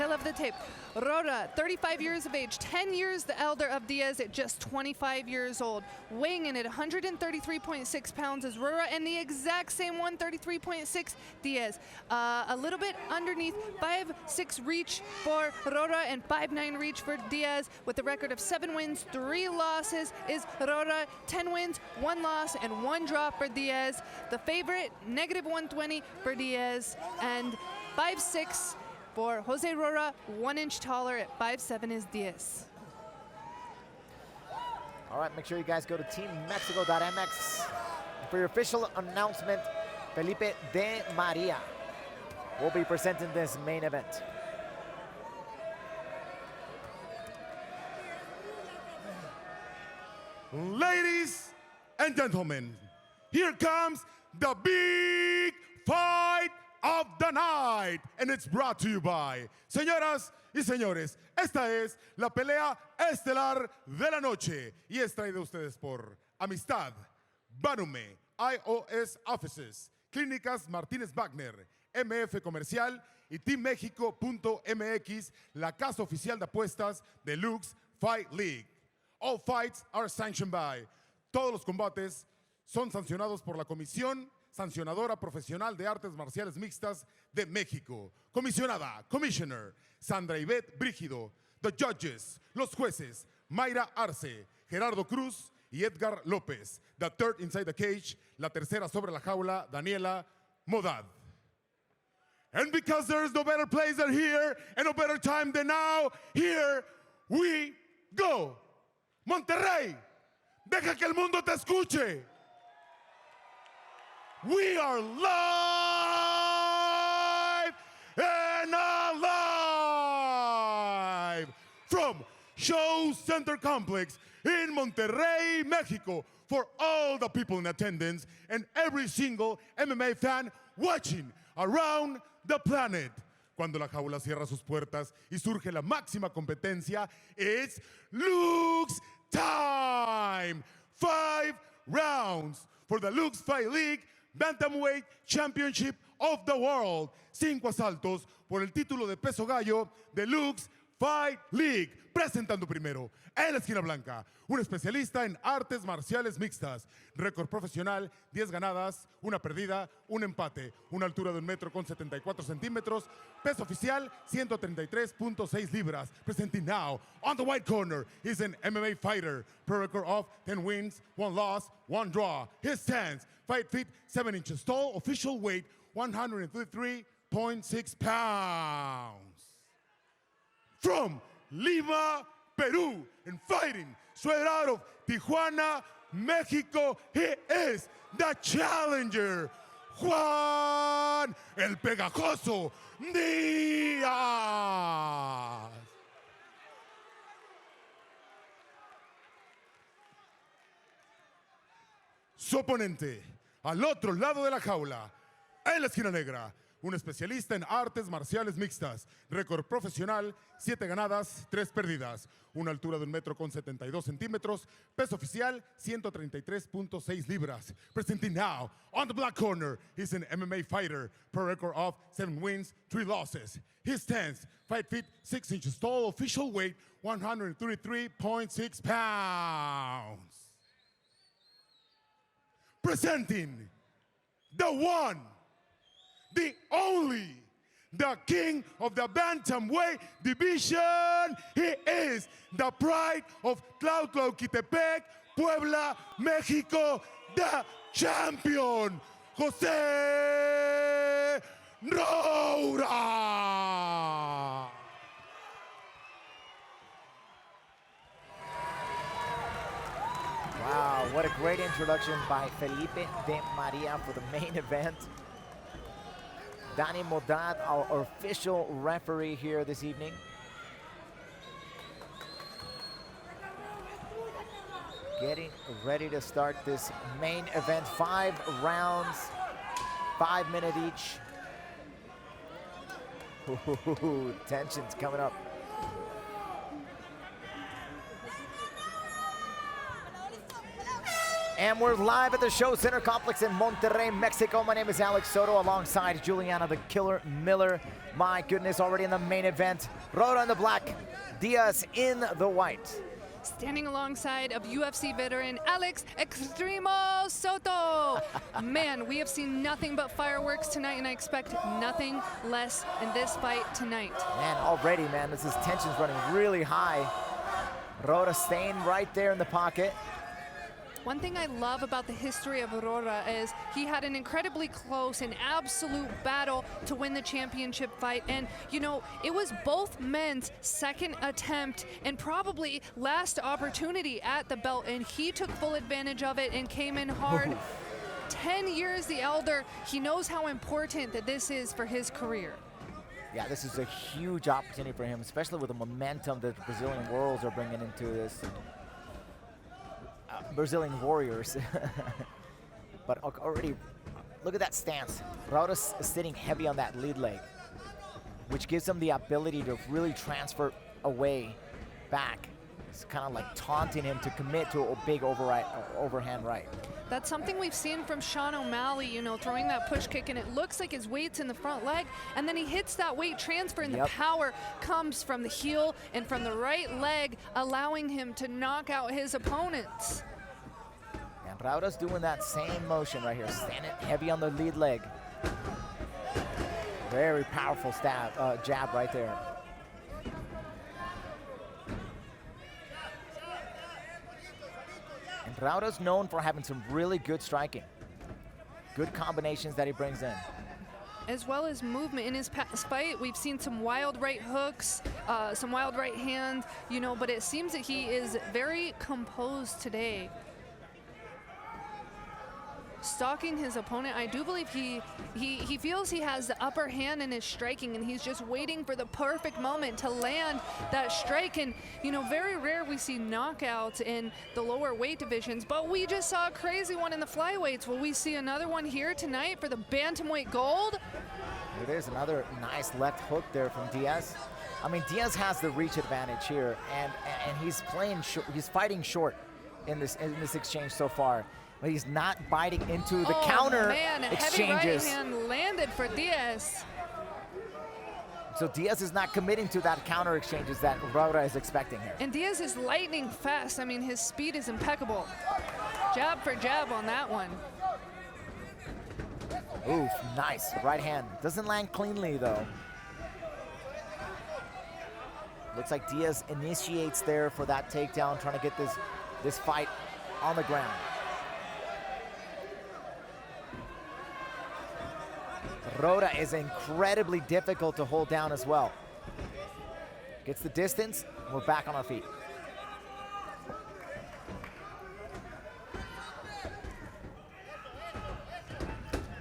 I love the tape. Roura, 35 years of age, 10 years the elder of Diaz at just 25 years old. Weighing in at 133.6 pounds is Roura, and the exact same 133.6 Diaz. A little bit underneath, 5'6" reach for Roura and 5'9" reach for Diaz, with a record of 7 wins, 3 losses is Roura, 10 wins, 1 loss, and 1 draw for Diaz. The favorite, negative 120 for Diaz, and 5'6" for José Roura, 1 inch taller at 5'7" is Diaz. All right, make sure you guys go to teammexico.mx for your official announcement. Felipe de Maria will be presenting this main event. Ladies and gentlemen, here comes the big fight of the night, and it's brought to you by, señoras y señores, esta es la pelea estelar de la noche y es traída a ustedes por Amistad, Banume, iOS Offices, Clínicas Martínez Wagner, MF Comercial y TeamMexico.mx, la casa oficial de apuestas de Lux Fight League. All fights are sanctioned by. Todos los combates son sancionados por la Comisión Sancionadora Profesional de Artes Marciales Mixtas de México. Comisionada, Commissioner, Sandra Ivette Brígido. The judges, los jueces, Mayra Arce, Gerardo Cruz y Edgar López. The third inside the cage, la tercera sobre la jaula, Daniela Modad. And because there is no better place than here and no better time than now, here we go. Monterrey, deja que el mundo te escuche. We are live and alive from Show Center Complex in Monterrey, Mexico, for all the people in attendance and every single MMA fan watching around the planet. Cuando la jaula cierra sus puertas y surge la máxima competencia, it's Lux time. 5 rounds for the Lux Fight League Bantamweight Championship of the World. 5 asaltos por el título de peso gallo de Lux Fight League. Presentando primero, en la esquina blanca, un especialista en artes marciales mixtas. Récord profesional, 10 ganadas, 1 perdida, 1 empate. Una altura de 1,74 metros. Peso oficial, 133.6 libras. Presenting now, on the white corner, is an MMA fighter. Pro record of 10 wins, 1 loss, 1 draw. His stance, 5 feet, 7 inches tall. Official weight, 133.6 pounds. From Lima, Peru, and fighting straight out of Tijuana, Mexico, he is the challenger, Juan, el Pegajoso, Díaz. Su oponente, al otro lado de la jaula, en la esquina negra, un especialista en artes marciales mixtas. Récord profesional, 7 ganadas, 3 perdidas. Una altura de 1,72 metros. Peso oficial, 133.6 libras. Presenting now, on the black corner, he's an MMA fighter. Pro record of 7 wins, 3 losses. His stance, 5 feet, 6 inches tall. Official weight, 133.6 pounds. Presenting the one, the only, the king of the bantamweight division. He is the pride of Tlautlaquitepec, Puebla, Mexico, the champion, José Roura. Wow, what a great introduction by Felipe de Maria for the main event. Dani Modad, our official referee here this evening. Getting ready to start this main event. 5 rounds, 5 minutes each. Ooh, tension's coming up. And we're live at the Show Center Complex in Monterrey, Mexico. My name is Alex Soto alongside Juliana the Killer Miller. My goodness, already in the main event. Roura in the black, Diaz in the white. Standing alongside of UFC veteran Alex Extremo Soto. Man, we have seen nothing but fireworks tonight, and I expect nothing less in this fight tonight. Man, already, man, this tension's running really high. Roura staying right there in the pocket. One thing I love about the history of Roura is he had an incredibly close and absolute battle to win the championship fight. And, you know, it was both men's second attempt and probably last opportunity at the belt. And he took full advantage of it and came in hard. 10 years the elder, he knows how important that this is for his career. Yeah, this is a huge opportunity for him, especially with the momentum that the Brazilian Warriors are bringing into this. Brazilian Warriors. But already, look at that stance. Roura's sitting heavy on that lead leg, which gives him the ability to really transfer away back. It's kind of like taunting him to commit to a big overhand right. That's something we've seen from Sean O'Malley, you know, throwing that push kick, and it looks like his weight's in the front leg, and then he hits that weight transfer, and the power comes from the heel and from the right leg, allowing him to knock out his opponents. And Roura's doing that same motion right here, standing heavy on the lead leg. Very powerful jab right there. And Roura's known for having some really good striking. Good combinations that he brings in. As well as movement in his past fight. We've seen some wild right hooks, some wild right hand, you know, but it seems that he is very composed today. Stalking his opponent, I do believe he feels he has the upper hand in his striking, and he's just waiting for the perfect moment to land that strike. And, you know, very rare we see knockouts in the lower weight divisions, but we just saw a crazy one in the flyweights. Will we see another one here tonight for the bantamweight gold? It is another nice left hook there from Diaz. I mean, Diaz has the reach advantage here, and he's playing short, he's fighting short in this exchange so far. But he's not biting into the counter exchanges. Heavy right hand landed for Diaz. So Diaz is not committing to that counter exchanges that Roura is expecting here. And Diaz is lightning fast. I mean, his speed is impeccable. Jab for jab on that one. Oof, nice right hand. Doesn't land cleanly though. Looks like Diaz initiates there for that takedown, trying to get this fight on the ground. Roura is incredibly difficult to hold down as well. Gets the distance, and we're back on our feet.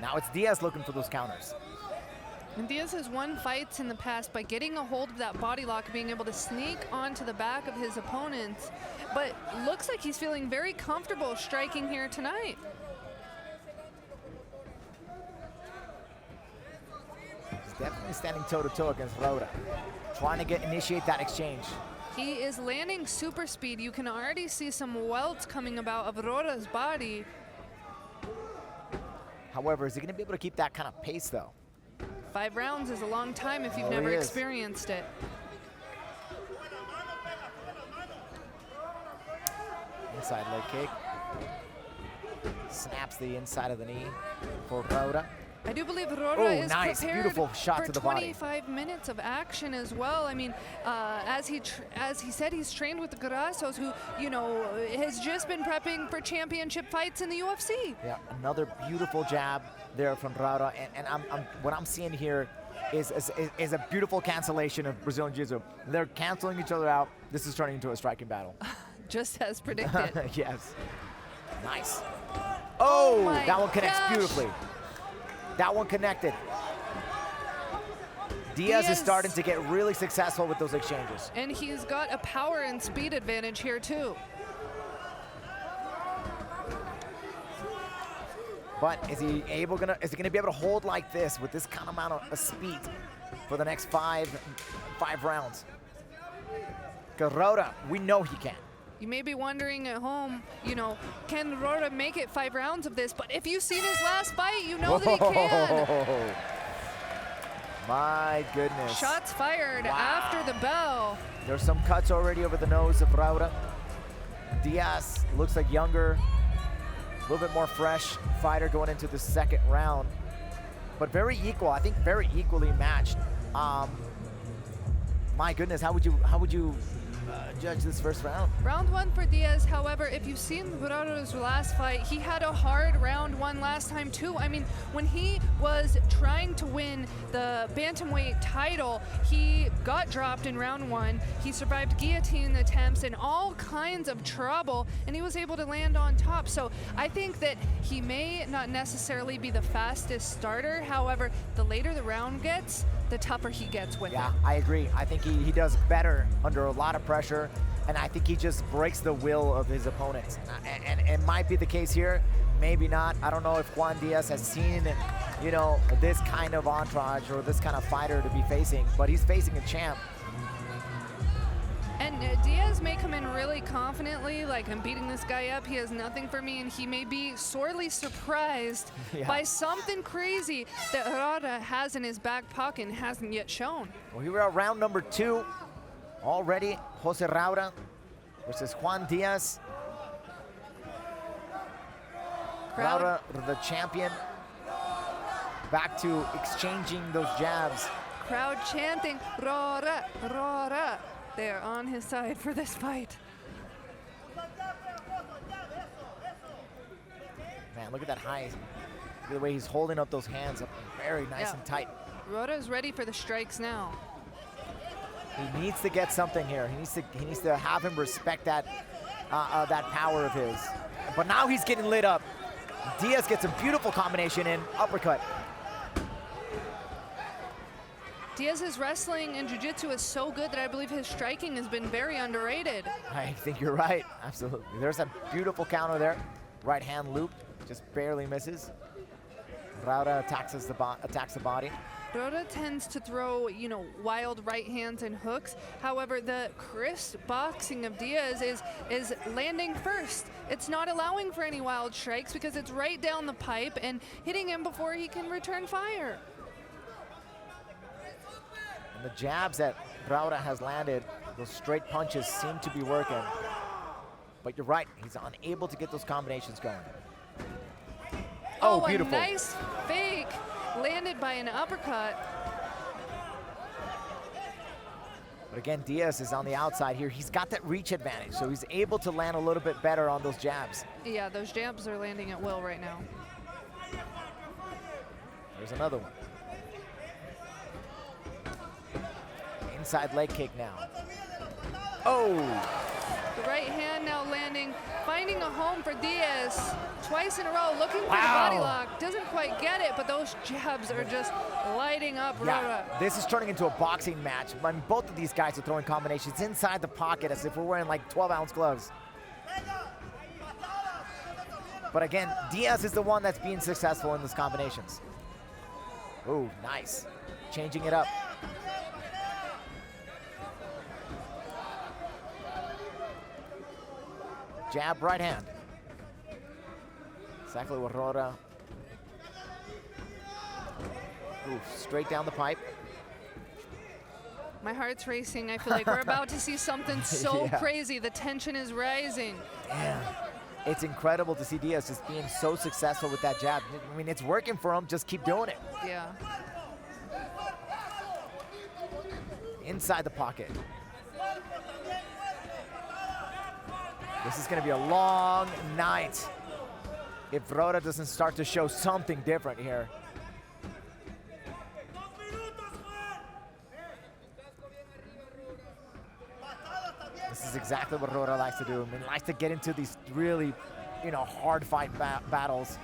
Now it's Diaz looking for those counters. And Diaz has won fights in the past by getting a hold of that body lock, being able to sneak onto the back of his opponents. But looks like he's feeling very comfortable striking here tonight. Definitely standing toe-to-toe against Roura, trying to initiate that exchange. He is landing super speed. You can already see some welts coming about of Roura's body. However, is he going to be able to keep that kind of pace, though? 5 rounds is a long time if you've never experienced it. Inside leg kick. Snaps the inside of the knee for Roura. I do believe Roura is prepared beautiful shot for to the body. 25 minutes of action as well. I mean, as he said, he's trained with the Grassos, who, you know, has just been prepping for championship fights in the UFC. Yeah, another beautiful jab there from Roura, and what I'm seeing here is a beautiful cancellation of Brazilian Jiu-Jitsu. They're canceling each other out. This is turning into a striking battle. Just as predicted. Yes. Nice. Oh, that one connects beautifully. That one connected. Diaz is starting to get really successful with those exchanges. And he's got a power and speed advantage here too. But is he gonna be able to hold like this with this kind of amount of speed for the next five rounds? Because Roura, we know he can. You may be wondering at home, you know, can Roura make it 5 rounds of this? But if you've seen his last fight, you know that he can. My goodness. Shots fired after the bell. There's some cuts already over the nose of Roura. Diaz looks like younger, a little bit more fresh fighter going into the second round, but very equal. I think very equally matched. My goodness, how would you judge this first round? Round 1 for Diaz. However, if you've seen Roura's last fight, he had a hard round 1 last time too. I mean, when he was trying to win the bantamweight title, he got dropped in round 1. He survived guillotine attempts and all kinds of trouble, and he was able to land on top. So I think that he may not necessarily be the fastest starter. However, the later the round gets, the tougher he gets with it. Yeah, I agree. I think he does better under a lot of pressure, and I think he just breaks the will of his opponents. And it might be the case here, maybe not. I don't know if Juan Diaz has seen, you know, this kind of entourage or this kind of fighter to be facing, but he's facing a champ. And Diaz may come in really confidently, like, I'm beating this guy up, he has nothing for me, and he may be sorely surprised by something crazy that Roura has in his back pocket and hasn't yet shown. Well, here we are, round number 2. Already, José Roura versus Juan Diaz. Roura, the champion, back to exchanging those jabs. Crowd chanting, Roura, Roura. They are on his side for this fight. Man, look at that high. Look at the way he's holding up those hands up very nice and tight. Roura's ready for the strikes now. He needs to get something here. He needs to have him respect that that power of his. But now he's getting lit up. Diaz gets a beautiful combination in, uppercut. Diaz's wrestling and jiu-jitsu is so good that I believe his striking has been very underrated. I think you're right, absolutely. There's a beautiful counter there. Right hand loop, just barely misses. Roura attacks the body. Roura tends to throw, you know, wild right hands and hooks. However, the crisp boxing of Diaz is landing first. It's not allowing for any wild strikes because it's right down the pipe and hitting him before he can return fire. And the jabs that Roura has landed, those straight punches seem to be working. But you're right, he's unable to get those combinations going. Oh, beautiful. A nice fake landed by an uppercut. But again, Diaz is on the outside here. He's got that reach advantage, so he's able to land a little bit better on those jabs. Yeah, those jabs are landing at will right now. There's another one. Inside leg kick now. Oh! The right hand now landing, finding a home for Diaz. Twice in a row, looking for the body lock. Doesn't quite get it, but those jabs are just lighting up Roura. This is turning into a boxing match. I mean, both of these guys are throwing combinations inside the pocket as if we're wearing like 12-ounce gloves. But again, Diaz is the one that's being successful in these combinations. Oh, nice. Changing it up. Jab, right hand. Exactly what Roura. Ooh, straight down the pipe. My heart's racing. I feel like we're about to see something so crazy. The tension is rising. Damn. It's incredible to see Diaz just being so successful with that jab. I mean, it's working for him. Just keep doing it. Yeah. Inside the pocket. This is going to be a long night if Roura doesn't start to show something different here. This is exactly what Roura likes to do. I mean, likes to get into these really, you know, hard fight battles.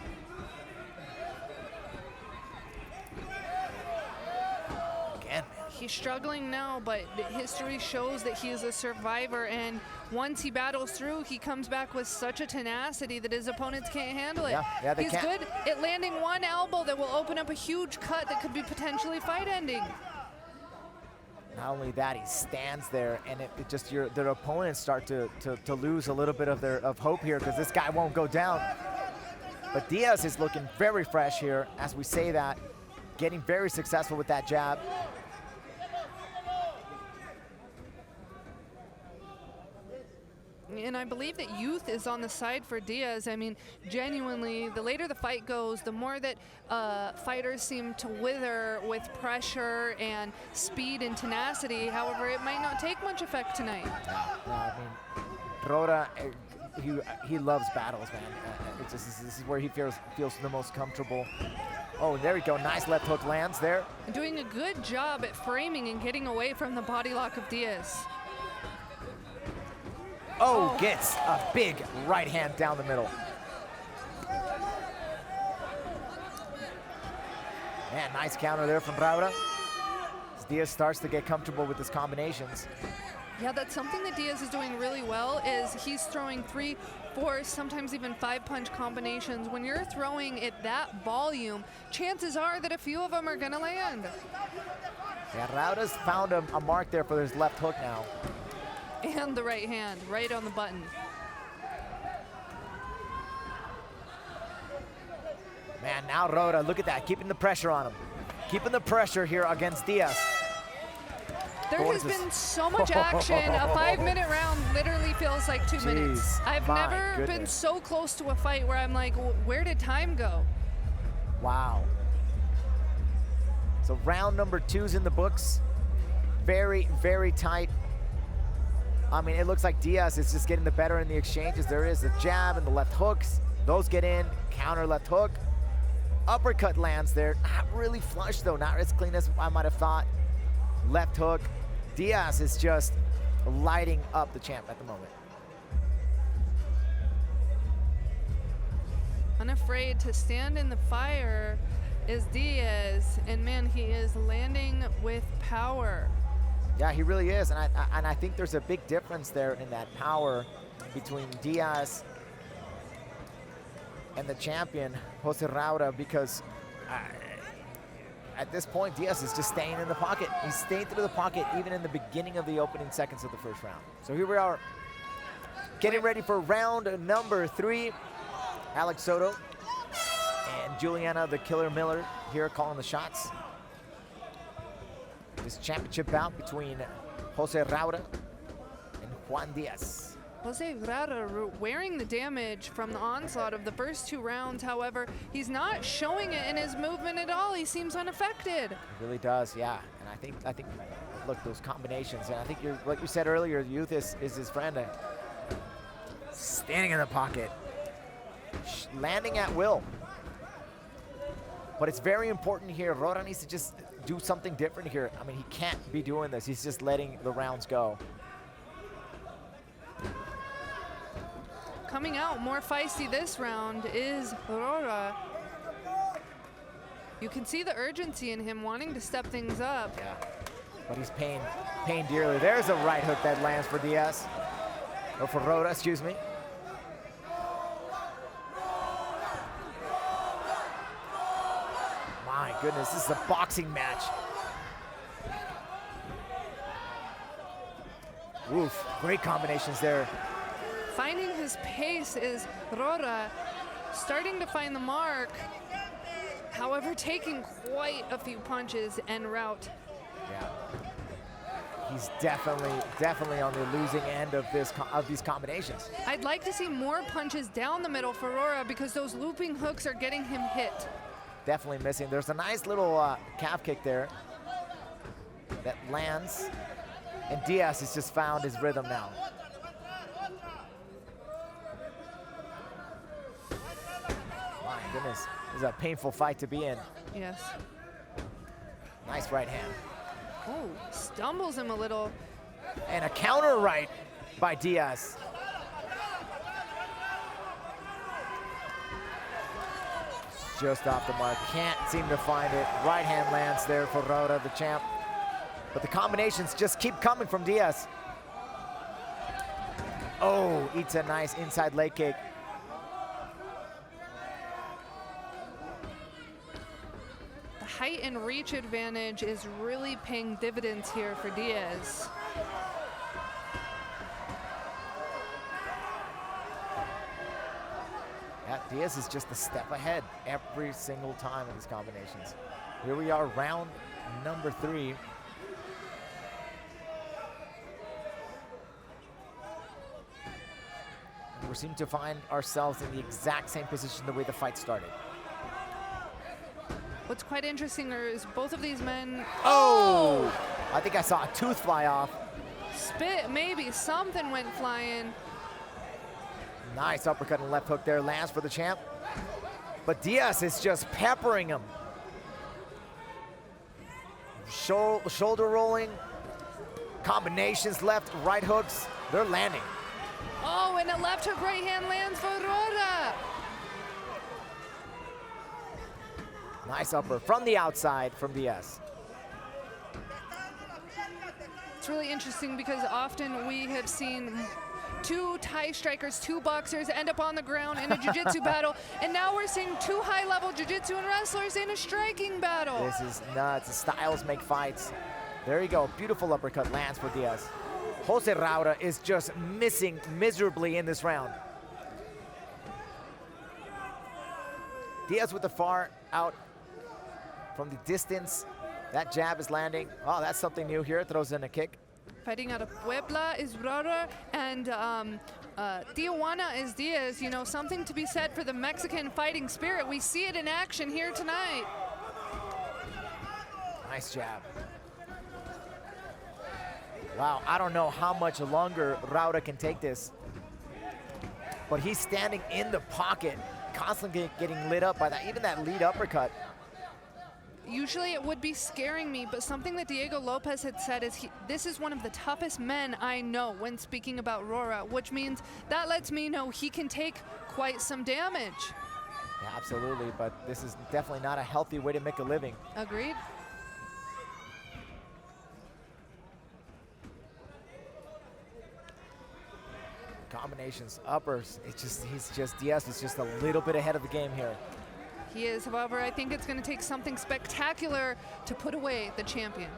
Again, He's struggling now, but history shows that he is a survivor, and once he battles through, he comes back with such a tenacity that his opponents can't handle it. Yeah, they He's can't. good at landing one elbow that will open up a huge cut that could be potentially fight-ending. Not only that, he stands there, and it just their opponents start to lose a little bit of hope here because this guy won't go down. But Diaz is looking very fresh here as we say that, getting very successful with that jab. And I believe that youth is on the side for Diaz. I mean, genuinely, the later the fight goes, the more that fighters seem to wither with pressure and speed and tenacity. However, it might not take much effect tonight. No, I mean, Roura, he loves battles, man. This is where he feels the most comfortable. Oh, there we go. Nice left hook lands there. And doing a good job at framing and getting away from the body lock of Diaz. Oh, gets a big right hand down the middle. Man, nice counter there from Roura. As Diaz starts to get comfortable with his combinations. Yeah, that's something that Diaz is doing really well, is he's throwing 3, 4, sometimes even 5-punch combinations. When you're throwing at that volume, chances are that a few of them are gonna land. Yeah, Roura's found a mark there for his left hook now. And the right hand, right on the button. Man, now Roura, look at that, keeping the pressure on him. Keeping the pressure here against Diaz. There has been so much action. A 5-minute round literally feels like 2 minutes. I've never been so close to a fight where I'm like, where did time go? Wow. So round number 2's in the books. Very, very tight. I mean, it looks like Diaz is just getting the better in the exchanges. There is the jab and the left hooks. Those get in, counter left hook. Uppercut lands there. Not really flush though, not as clean as I might have thought. Left hook. Diaz is just lighting up the champ at the moment. Unafraid to stand in the fire is Diaz, and man, he is landing with power. Yeah, he really is, and I think there's a big difference there in that power between Diaz and the champion, José Roura, because at this point, Diaz is just staying in the pocket. He's staying through the pocket even in the beginning of the opening seconds of the first round. So here we are, getting ready for round number 3. Alex Soto and Juliana the Killer Miller here calling the shots. This championship bout between José Roura and Juan Diaz. José Roura wearing the damage from the onslaught of the first 2 rounds. However, he's not showing it in his movement at all. He seems unaffected. He really does, yeah. And I think, look, those combinations. And I think what you said earlier, youth is his friend. Standing in the pocket, landing at will. But it's very important here. Roura needs to just do something different here. I mean, he can't be doing this. He's just letting the rounds go. Coming out more feisty this round is Roura. You can see the urgency in him wanting to step things up. Yeah, but he's paying dearly. There's a right hook that lands for Diaz, or for Roura, excuse me. My goodness, this is a boxing match. Oof, great combinations there. Finding his pace is Roura, starting to find the mark. However, taking quite a few punches en route. Yeah, he's definitely on the losing end of these combinations. I'd like to see more punches down the middle for Roura because those looping hooks are getting him hit. Definitely missing. There's a nice little calf kick there that lands, and Diaz has just found his rhythm now. My goodness, this is a painful fight to be in. Yes. Nice right hand. Oh, stumbles him a little. And a counter right by Diaz. Just off the mark, can't seem to find it. Right hand lands there for Roura, the champ. But the combinations just keep coming from Diaz. Oh, eats a nice inside leg kick. The height and reach advantage is really paying dividends here for Diaz. Yeah, Diaz is just a step ahead every single time in these combinations. Here we are, round number 3. We seem to find ourselves in the exact same position the way the fight started. What's quite interesting is both of these men. Oh! I think I saw a tooth fly off. Spit, maybe something went flying. Nice uppercut and left hook there, lands for the champ. But Diaz is just peppering him. Shoulder rolling, combinations, left, right hooks, they're landing. Oh, and a left hook right hand lands for Roura. Nice upper from the outside from Diaz. It's really interesting because often we have seen 2 Thai strikers, 2 boxers end up on the ground in a jiu-jitsu battle, and now we're seeing 2 high-level jiu-jitsu and wrestlers in a striking battle. This is nuts. The styles make fights. There you go. Beautiful uppercut lands for Diaz. José Roura is just missing miserably in this round. Diaz with the far out from the distance. That jab is landing. Oh, that's something new here. Throws in a kick. Fighting out of Puebla is Roura, and Tijuana is Diaz. You know, something to be said for the Mexican fighting spirit. We see it in action here tonight. Nice jab. Wow, I don't know how much longer Roura can take this. But he's standing in the pocket, constantly getting lit up by that, even that lead uppercut. Usually it would be scaring me, but something that Diego Lopez had said is this is one of the toughest men I know when speaking about Roura, which means that lets me know he can take quite some damage. Yeah, absolutely, but this is definitely not a healthy way to make a living. Agreed. Combinations, uppers, Diaz is just a little bit ahead of the game here. He is, however, I think it's going to take something spectacular to put away the champion.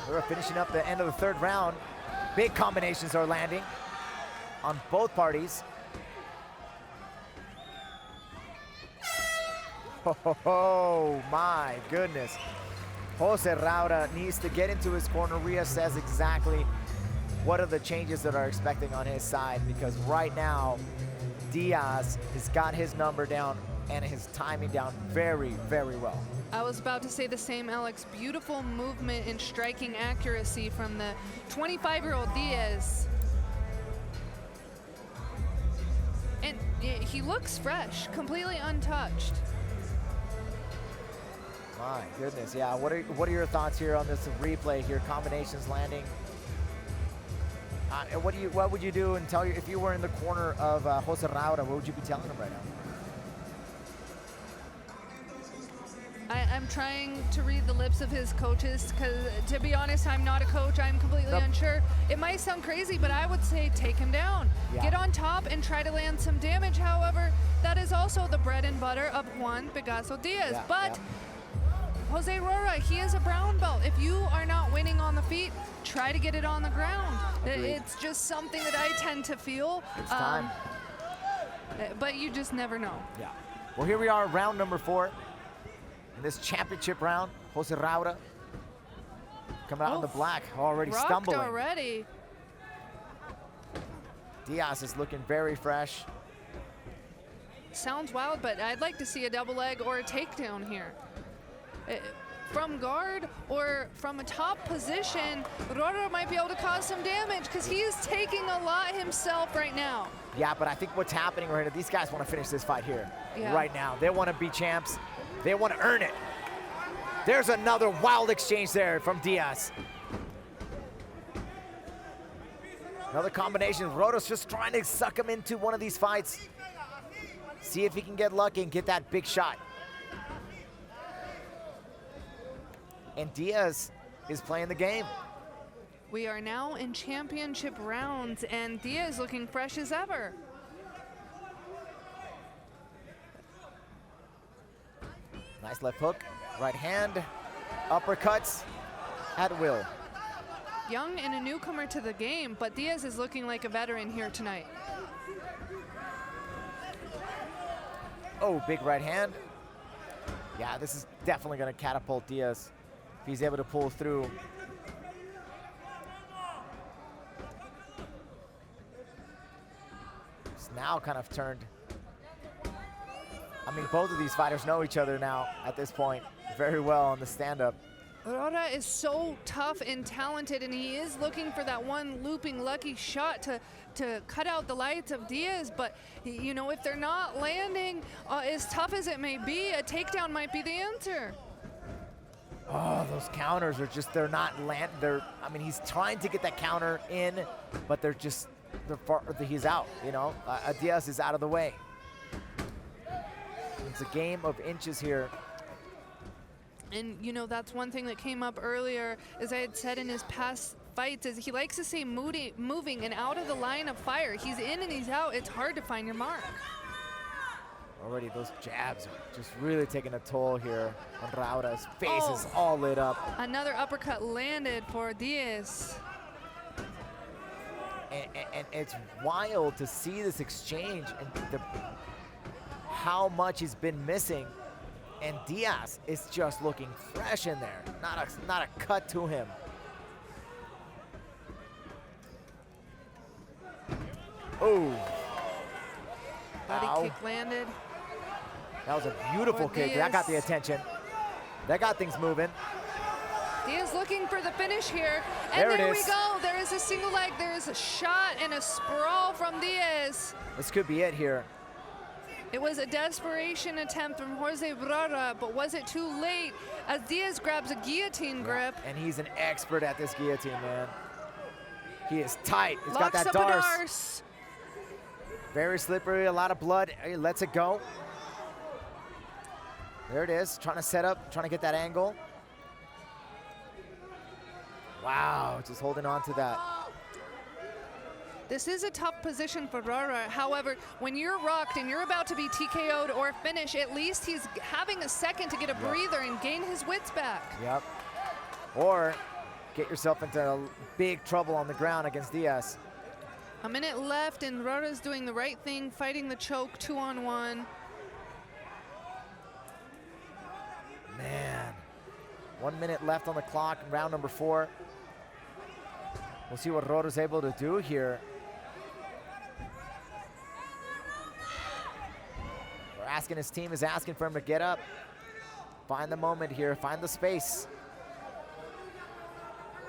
We're finishing up the end of the 3rd round. Big combinations are landing on both parties. Oh my goodness. José Roura needs to get into his corner, reassess exactly what are the changes that are expecting on his side, because right now Diaz has got his number down and his timing down very, very well. I was about to say the same, Alex. Beautiful movement and striking accuracy from the 25-year-old Diaz. And he looks fresh, completely untouched. My goodness, yeah. What are your thoughts here on this replay here? Combinations landing. What would you do and tell you if you were in the corner of José Roura? What would you be telling him right now? I'm trying to read the lips of his coaches because, to be honest, I'm not a coach. I'm completely unsure. It might sound crazy, but I would say take him down. Yeah. Get on top and try to land some damage. However, that is also the bread and butter of Juan Pegajoso Díaz. Yeah, but José Roura, he is a brown belt. If you are not winning on the feet, try to get it on the ground. Agreed. It's just something that I tend to feel. It's time. But you just never know. Yeah. Well, here we are, round number 4. In this championship round, José Roura coming out in the black, already stumbling. Already. Diaz is looking very fresh. Sounds wild, but I'd like to see a double leg or a takedown here. From guard or from a top position, Roura might be able to cause some damage because he is taking a lot himself right now. Yeah, but I think what's happening right now, these guys want to finish this fight here right now. They want to be champs. They want to earn it. There's another wild exchange there from Diaz. Another combination. Roura's just trying to suck him into one of these fights. See if he can get lucky and get that big shot. And Diaz is playing the game. We are now in championship rounds, and Diaz looking fresh as ever. Nice left hook, right hand, uppercuts at will. Young and a newcomer to the game, but Diaz is looking like a veteran here tonight. Oh, big right hand. Yeah, this is definitely going to catapult Diaz if he's able to pull through. It's now kind of turned. I mean, both of these fighters know each other now at this point very well on the stand-up. Roura is so tough and talented, and he is looking for that one looping lucky shot to cut out the lights of Diaz. But, you know, if they're not landing, as tough as it may be, a takedown might be the answer. Oh, those counters are just, they're not I mean, he's trying to get that counter in, but he's out, you know. Diaz is out of the way. It's a game of inches here. And, you know, that's one thing that came up earlier, as I had said in his past fights, is he likes to say moving and out of the line of fire. He's in and he's out. It's hard to find your mark. Already those jabs are just really taking a toll here on Roura. His face is all lit up. Another uppercut landed for Diaz. And it's wild to see this exchange and how much he's been missing. And Diaz is just looking fresh in there. Not a cut to him. Oh. Body kick landed. That was a beautiful kick. That got the attention. That got things moving. Diaz looking for the finish here. And there we go. There is a single leg. There is a shot and a sprawl from Diaz. This could be it here. It was a desperation attempt from José Roura, but was it too late as Diaz grabs a guillotine grip? And he's an expert at this guillotine, man. He is tight. He's Locks got that up darce. a darce. Very slippery, a lot of blood. He lets it go. There it is, trying to set up, trying to get that angle. Wow, just holding on to that. This is a tough position for Roura. However, when you're rocked and you're about to be TKO'd or finish, at least he's having a second to get a breather and gain his wits back. Yep. Or get yourself into big trouble on the ground against Diaz. A minute left, and Roura's doing the right thing, fighting the choke 2-on-1. Man, 1 minute left on the clock in round number 4. We'll see what Roura's able to do here. His team is asking for him to get up. Find the moment here, find the space.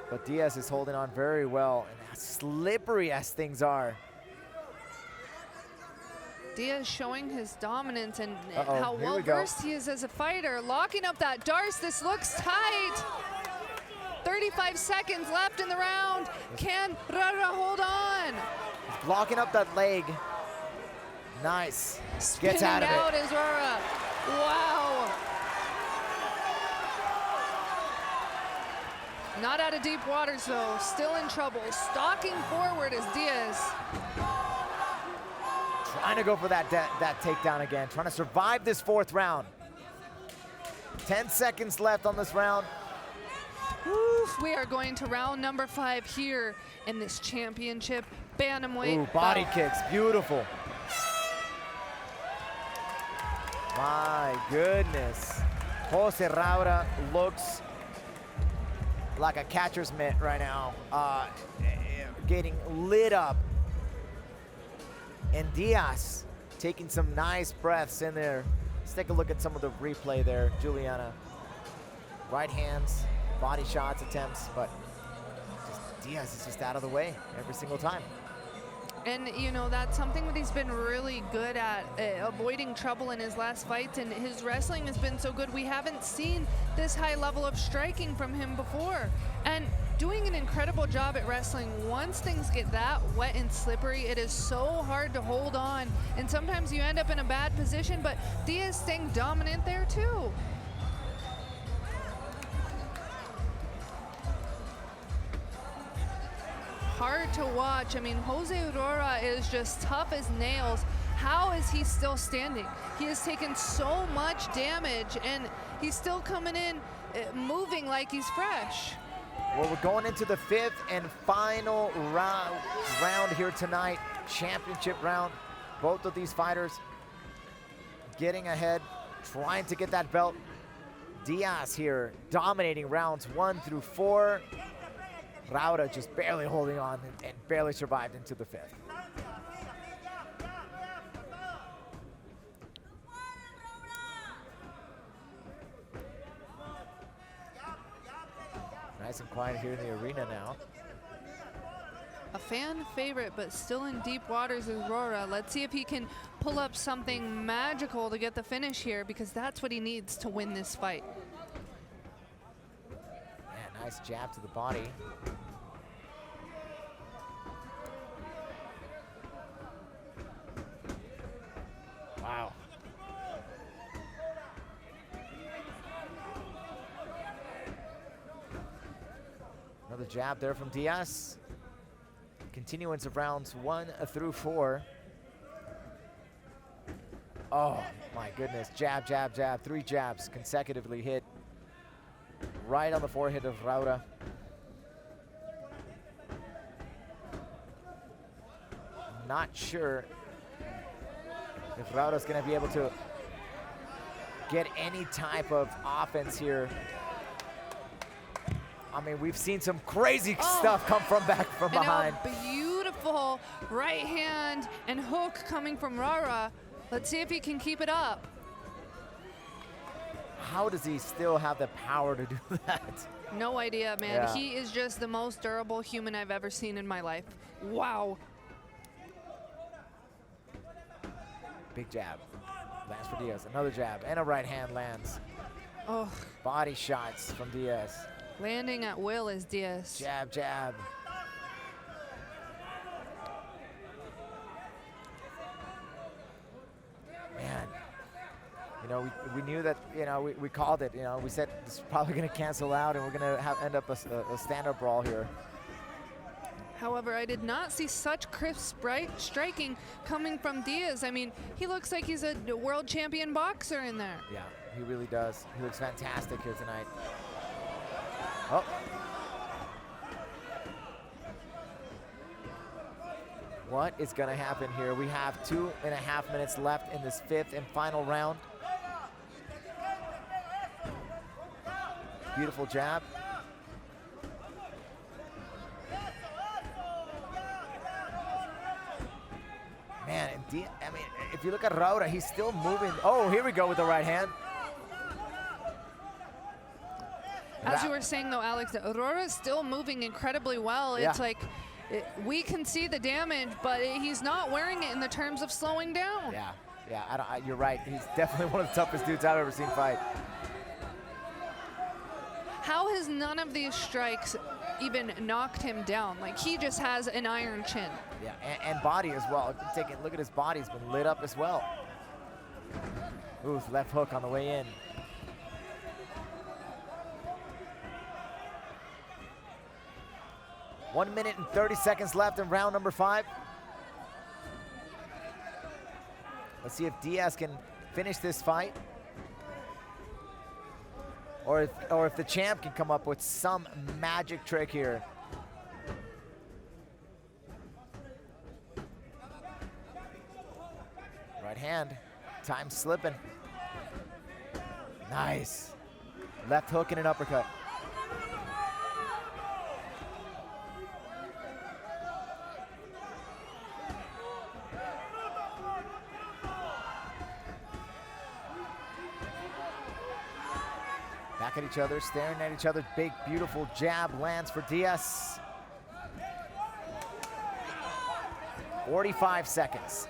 But Diaz is holding on very well, and as slippery as things are. Diaz showing his dominance and how well versed he is as a fighter. Locking up that darce, this looks tight. 35 seconds left in the round. Can Roura hold on? He's blocking up that leg. Nice. Spinning Gets out of out it. is Roura. Wow. Not out of deep waters though. Still in trouble. Stalking forward is Diaz. Trying to go for that takedown again. Trying to survive this 4th round. 10 seconds left on this round. Oof, we are going to round number 5 here in this championship bantamweight. Ooh, body bout. kicks, beautiful. My goodness. José Roura looks like a catcher's mitt right now. Getting lit up. And Diaz taking some nice breaths in there. Let's take a look at some of the replay there, Juliana. Right hands, body shots, attempts, but Diaz is just out of the way every single time. And, you know, that's something that he's been really good at, avoiding trouble in his last fights, and his wrestling has been so good. We haven't seen this high level of striking from him before. And doing an incredible job at wrestling. Once things get that wet and slippery, it is so hard to hold on. And sometimes you end up in a bad position, but Diaz staying dominant there too. Hard to watch. I mean, José Roura is just tough as nails. How is he still standing? He has taken so much damage, and he's still coming in, moving like he's fresh. Well, we're going into the 5th and final round here tonight, championship round. Both of these fighters getting ahead, trying to get that belt. Diaz here dominating rounds 1 through 4. Roura just barely holding on and barely survived into the 5th. Nice and quiet here in the arena now. A fan favorite, but still in deep waters is Roura. Let's see if he can pull up something magical to get the finish here, because that's what he needs to win this fight. Yeah, nice jab to the body. Wow. Another jab there from Diaz. Continuance of rounds 1 through 4. Oh my goodness, jab, jab, jab. 3 jabs consecutively hit right on the forehead of Roura. Not sure if Roura's gonna be able to get any type of offense here. I mean, we've seen some crazy stuff come from back from behind. And a beautiful right hand and hook coming from Roura. Let's see if he can keep it up. How does he still have the power to do that? No idea, man. Yeah. He is just the most durable human I've ever seen in my life. Wow. Big jab. Lands for Diaz. Another jab and a right hand lands. Oh, Body shots from Diaz. landing at will is Diaz. Jab, jab. Man, you know, we knew that, you know, we called it, you know, we said this is probably going to cancel out and we're going to end up a stand-up brawl here. However, I did not see such crisp striking coming from Diaz. I mean, he looks like he's a world champion boxer in there. Yeah, he really does. He looks fantastic here tonight. Oh. What is going to happen here? We have 2.5 minutes left in this 5th and final round. Beautiful jab. Man, indeed, I mean, if you look at Roura, he's still moving. Oh, here we go with the right hand. As you were saying, though, Alex, Roura is still moving incredibly well. Yeah. It's like we can see the damage, but he's not wearing it in the terms of slowing down. Yeah, yeah, you're right. He's definitely one of the toughest dudes I've ever seen fight. How has none of these strikes even knocked him down? Like, he just has an iron chin. Yeah, and body as well. Look at his body. He's been lit up as well. Ooh, left hook on the way in. One minute and 30 seconds left in round number 5. Let's see if Diaz can finish this fight. Or if the champ can come up with some magic trick here. Right hand, time slipping. Nice. Left hook and an uppercut. Back at each other, staring at each other. Big, beautiful jab lands for Diaz. 45 seconds.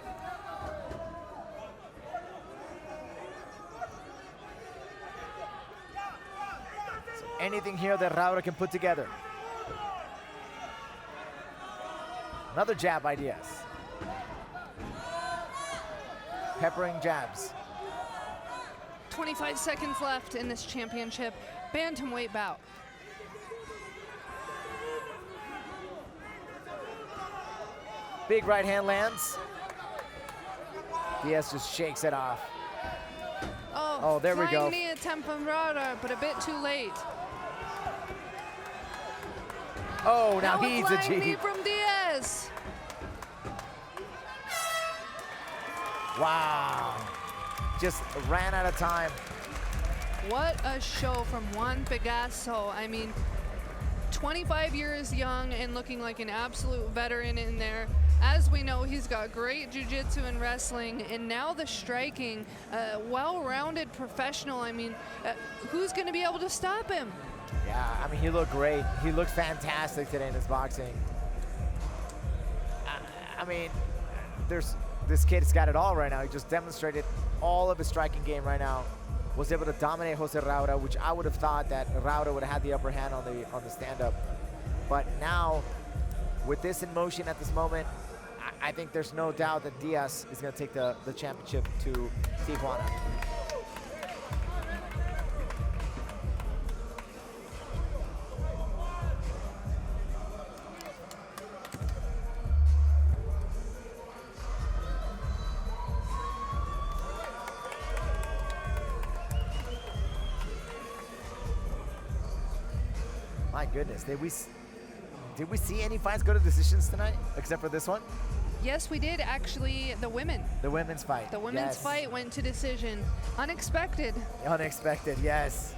So anything here that Roura can put together. Another jab by Diaz. Peppering jabs. 25 seconds left in this championship bantamweight bout. Big right hand lands. Diaz just shakes it off. Oh, there we go. flying knee attempt from Roura, but a bit too late. Oh, now a he's a flying knee G. from Diaz. Wow. Just ran out of time. What a show from Juan Pegajoso. I mean, 25 years young and looking like an absolute veteran in there. As we know, he's got great jiu-jitsu and wrestling, and now the striking, well-rounded professional. I mean, who's going to be able to stop him? Yeah, I mean, he looked great. He looked fantastic today in his boxing. I mean, this kid's got it all right now. He just demonstrated all of his striking game right now. Was able to dominate José Roura, which I would have thought that Roura would have had the upper hand on the stand-up. But now, with this in motion at this moment, I think there's no doubt that Diaz is going to take the championship to Tijuana. My goodness, did we see any fights go to decisions tonight, except for this one? Yes, we did, actually, the women. The women's fight. The women's fight went to decision. Unexpected. Unexpected, yes.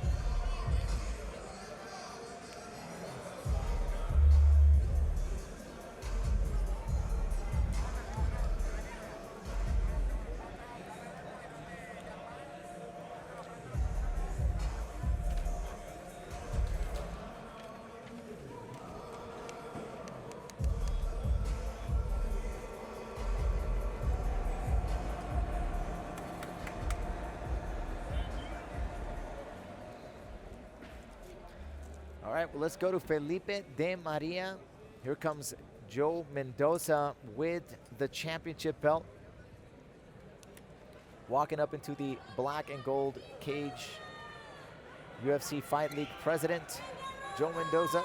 All right, well, let's go to Felipe de Maria. Here comes Joe Mendoza with the championship belt. Walking up into the black and gold cage. UFC Fight League president, Joe Mendoza.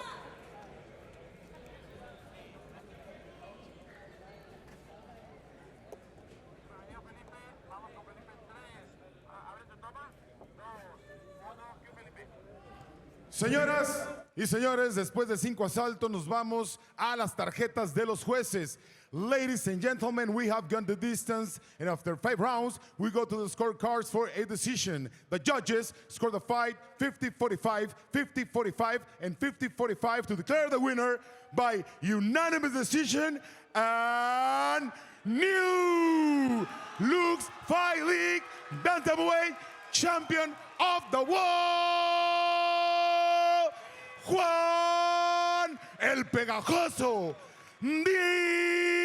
Señoras y señores, después de 5 asaltos nos vamos a las tarjetas de los jueces. Ladies and gentlemen, we have gone the distance, and after 5 rounds, we go to the scorecards for a decision. The judges score the fight 50-45, 50-45, and 50-45 to declare the winner by unanimous decision and new Lux Fight League Bantamweight Champion of the World, Juan el Pegajoso Díaz.